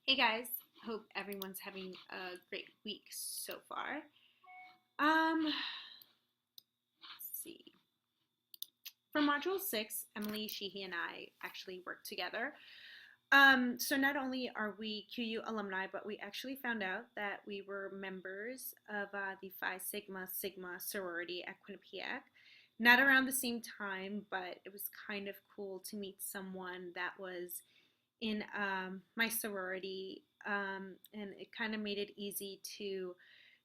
Hey guys, hope everyone's having a great week so far. Let's see. For Module 6, Emily, Sheehy, and I actually worked together. So not only are we QU alumni, but we actually found out that we were members of the Phi Sigma Sigma sorority at Quinnipiac. Not around the same time, but it was kind of cool to meet someone that was in my sorority, and it kind of made it easy to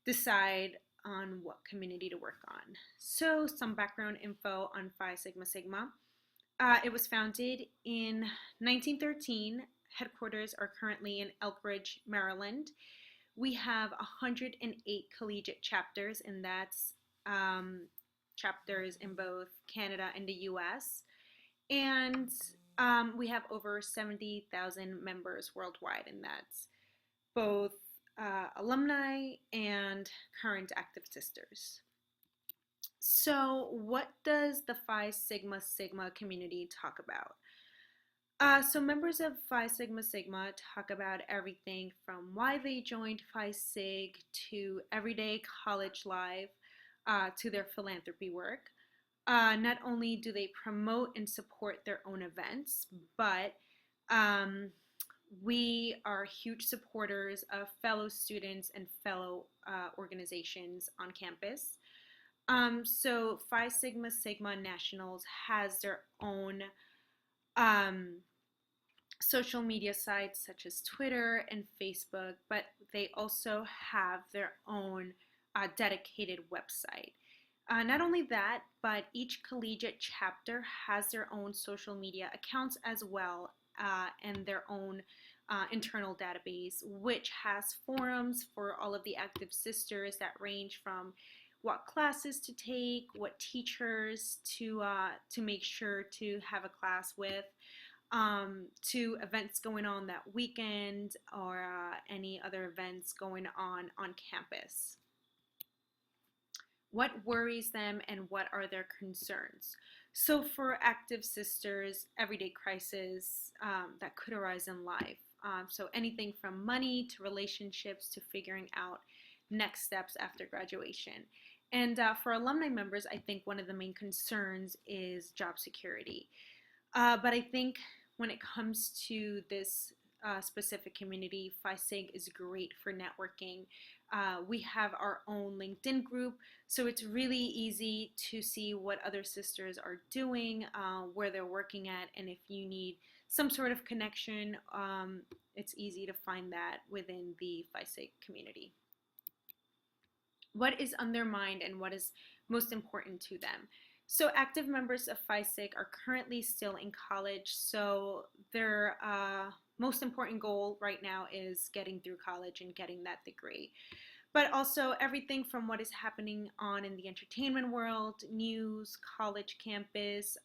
decide on what community to work on. So, some background info on Phi Sigma Sigma. It was founded in 1913. Headquarters are currently in Elkridge, Maryland. We have 108 collegiate chapters, and that's chapters in both Canada and the US. And we have over 70,000 members worldwide, and that's both alumni and current active sisters. So, what does the Phi Sigma Sigma community talk about? So, members of Phi Sigma Sigma talk about everything from why they joined Phi Sig to everyday college life to their philanthropy work. Not only do they promote and support their own events, but um, we are huge supporters of fellow students and fellow organizations on campus. So Phi Sigma Sigma Nationals has their own um, social media sites such as Twitter and Facebook, but they also have their own dedicated website. Not only that, but each collegiate chapter has their own social media accounts as well, and their own internal database, which has forums for all of the active sisters that range from what classes to take, what teachers to make sure to have a class with, to events going on that weekend or any other events going on campus. What worries them and what are their concerns? So, for active sisters, everyday crises that could arise in life. So, anything from money to relationships to figuring out next steps after graduation. And for alumni members, I think one of the main concerns is job security. But I think when it comes to this specific community, Phi Sig is great for networking. We have our own LinkedIn group, so it's really easy to see what other sisters are doing, where they're working at, and if you need some sort of connection, it's easy to find that within the Phi Sig community. What is on their mind and what is most important to them? So active members of Phi Sig are currently still in college, so their most important goal right now is getting through college and getting that degree. But also everything from what is happening on in the entertainment world, news, college campus,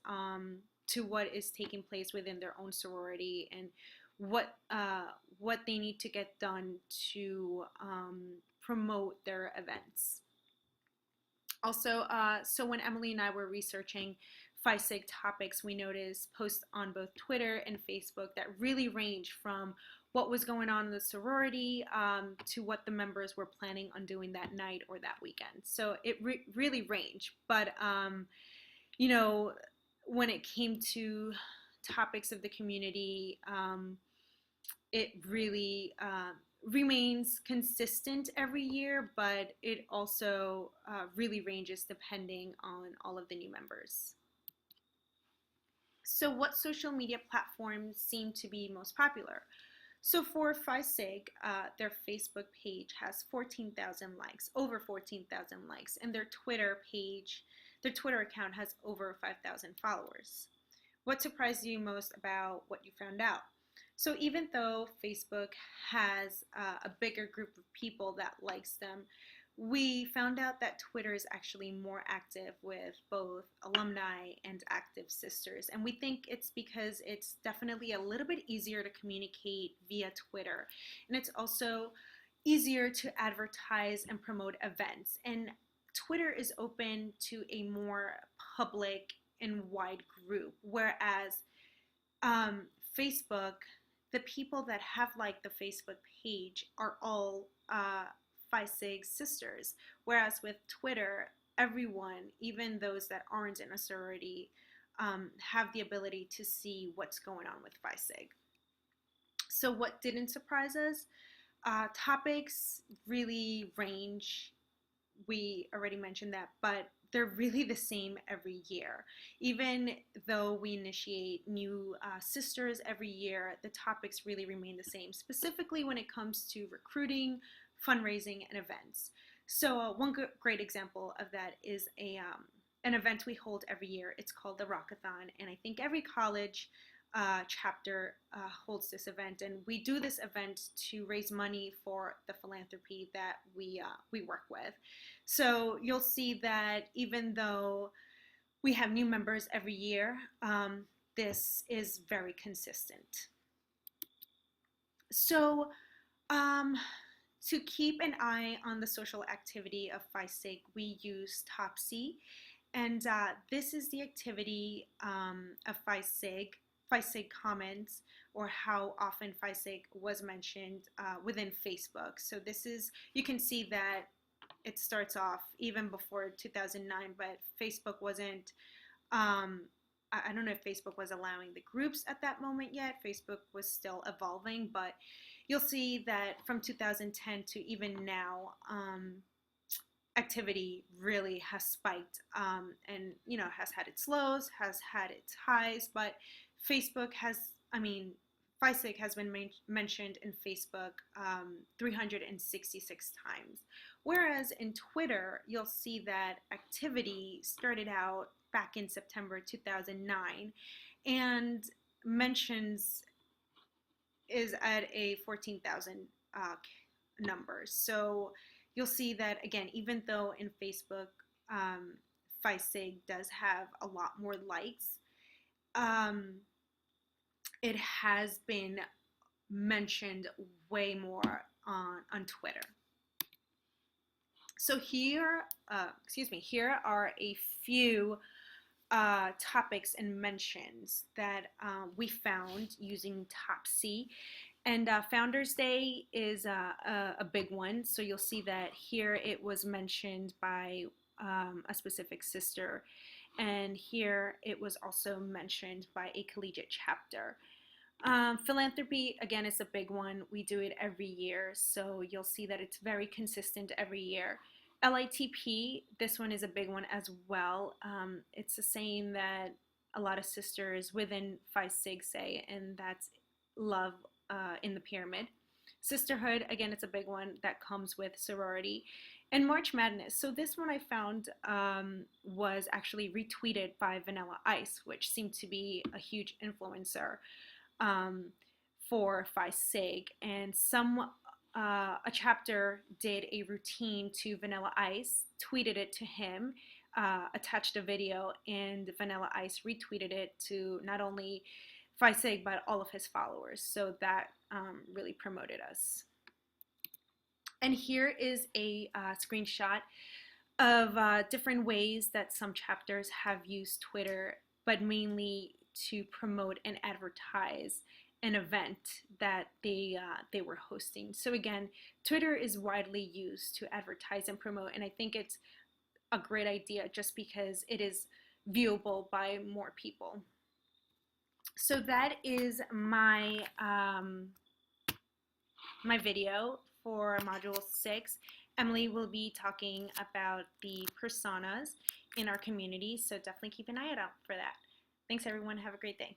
to what is taking place within their own sorority and what they need to get done to promote their events. Also, so when Emily and I were researching Phi Sig topics, we noticed posts on both Twitter and Facebook that really range from what was going on in the sorority to what the members were planning on doing that night or that weekend. So it really ranged. But, you know, when it came to topics of the community, it really remains consistent every year, but it also really ranges depending on all of the new members. So, what social media platforms seem to be most popular? So for Phi Sig, their Facebook page has 14,000 likes, over 14,000 likes, and their Twitter account has over 5,000 followers. What surprised you most about what you found out? So even though Facebook has a bigger group of people that likes them, we found out that Twitter is actually more active with both alumni and active sisters. And we think it's because it's definitely a little bit easier to communicate via Twitter. And it's also easier to advertise and promote events. And Twitter is open to a more public and wide group, whereas Facebook, the people that have liked the Facebook page are all Phi Sig sisters, whereas with Twitter, everyone, even those that aren't in a sorority, have the ability to see what's going on with Phi Sig. So what didn't surprise us? Topics really range. We already mentioned that, but they're really the same every year. Even though we initiate new sisters every year, the topics really remain the same, specifically when it comes to recruiting, fundraising, and events. So one great example of that is an event we hold every year. It's called the Rockathon, and I think every college chapter holds this event, and we do this event to raise money for the philanthropy that we work with. So you'll see that even though we have new members every year, this is very consistent. So to keep an eye on the social activity of Phi Sig, we use Topsy, and this is the activity of Phi Sig comments, or how often Phi Sig was mentioned within Facebook. So this is, you can see that it starts off even before 2009, but Facebook wasn't, I don't know if Facebook was allowing the groups at that moment yet. Facebook was still evolving, but you'll see that from 2010 to even now, activity really has spiked, and has had its lows, has had its highs, but Facebook has, Phi Sig has been mentioned in Facebook 366 times. Whereas in Twitter, you'll see that activity started out back in September 2009, and mentions is at a 14,000 number. So you'll see that, again, even though in Facebook, Phi Sig does have a lot more likes, it has been mentioned way more on Twitter. So here are a few topics and mentions that we found using Topsy. And Founders Day is a big one. So you'll see that here it was mentioned by a specific sister. And here it was also mentioned by a collegiate chapter. Philanthropy, again, is a big one. We do it every year. So you'll see that it's very consistent every year. LITP, this one is a big one as well. It's a saying that a lot of sisters within Phi Sig say, and that's love in the pyramid. Sisterhood, again, it's a big one that comes with sorority. And March Madness. So this one I found was actually retweeted by Vanilla Ice, which seemed to be a huge influencer for Phi Sig. And a chapter did a routine to Vanilla Ice, tweeted it to him, attached a video, and Vanilla Ice retweeted it to not only Phi Sig but all of his followers. So that really promoted us. And here is a screenshot of different ways that some chapters have used Twitter, but mainly to promote and advertise an event that they were hosting. So again, Twitter is widely used to advertise and promote, and I think it's a great idea just because it is viewable by more people. So that is my my video for Module 6. Emily will be talking about the personas in our community, so definitely keep an eye out for that. Thanks everyone, have a great day.